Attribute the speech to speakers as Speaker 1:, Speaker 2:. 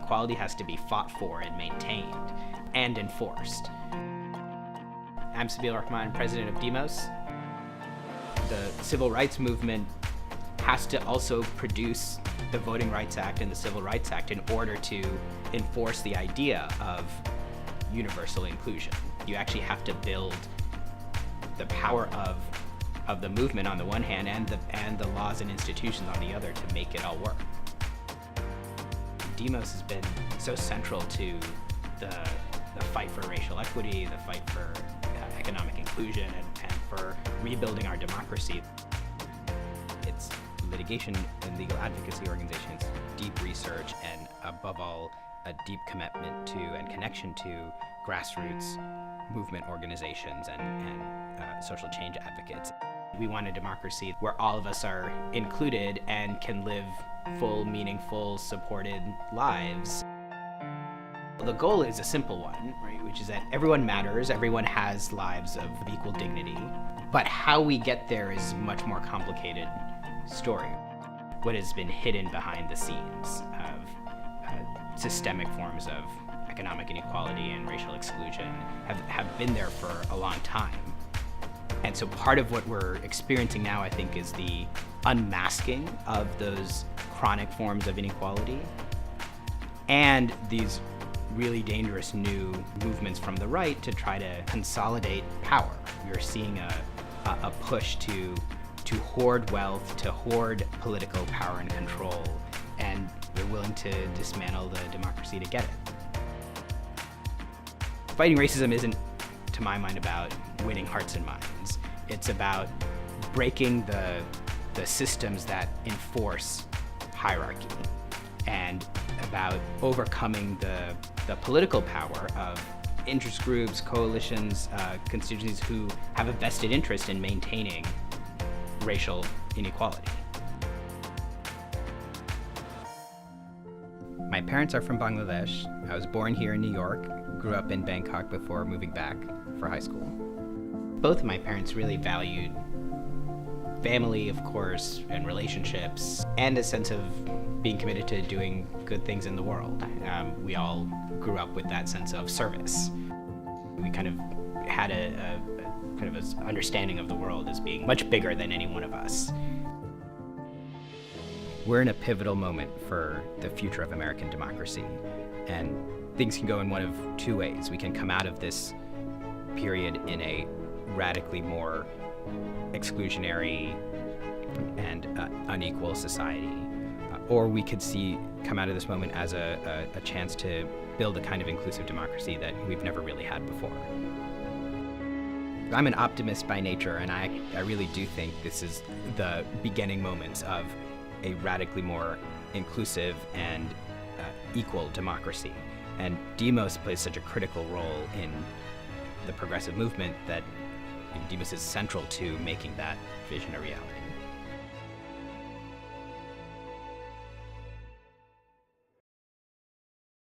Speaker 1: equality has to be fought for and maintained and enforced. I'm Sabeel Rahman, president of Demos. The civil rights movement has to also produce the Voting Rights Act and the Civil Rights Act in order to enforce the idea of universal inclusion. You actually have to build the power of the movement on the one hand and the laws and institutions on the other to make it all work. Demos has been so central to the fight for racial equity, the fight for economic inclusion, and for rebuilding our democracy. It's litigation and legal advocacy organizations, deep research, and above all, a deep commitment to and connection to grassroots movement organizations and social change advocates. We want a democracy where all of us are included and can live full, meaningful, supported lives. The goal is a simple one, right, which is that everyone matters, everyone has lives of equal dignity, but how we get there is a much more complicated story. What has been hidden behind the scenes of systemic forms of economic inequality and racial exclusion have been there for a long time. And so part of what we're experiencing now, I think, is the unmasking of those chronic forms of inequality and these really dangerous new movements from the right to try to consolidate power. We're seeing a push to hoard wealth, to hoard political power and control, and they're willing to dismantle the democracy to get it. Fighting racism isn't, to my mind, about winning hearts and minds. It's about breaking the systems that enforce hierarchy and about overcoming the political power of interest groups, coalitions, constituencies who have a vested interest in maintaining racial inequality. My parents are from Bangladesh. I was born here in New York, grew up in Bangkok before moving back for high school. Both of my parents really valued family, of course, and relationships, and a sense of being committed to doing good things in the world. We all grew up with that sense of service. We kind of had a kind of an understanding of the world as being much bigger than any one of us. We're in a pivotal moment for the future of American democracy, and things can go in one of two ways. We can come out of this period in a radically more exclusionary and unequal society, or we could come out of this moment as a chance to build a kind of inclusive democracy that we've never really had before. I'm an optimist by nature, and I really do think this is the beginning moments of a radically more inclusive and equal democracy. And Demos plays such a critical role in the progressive movement that Demos is central to making that vision a reality.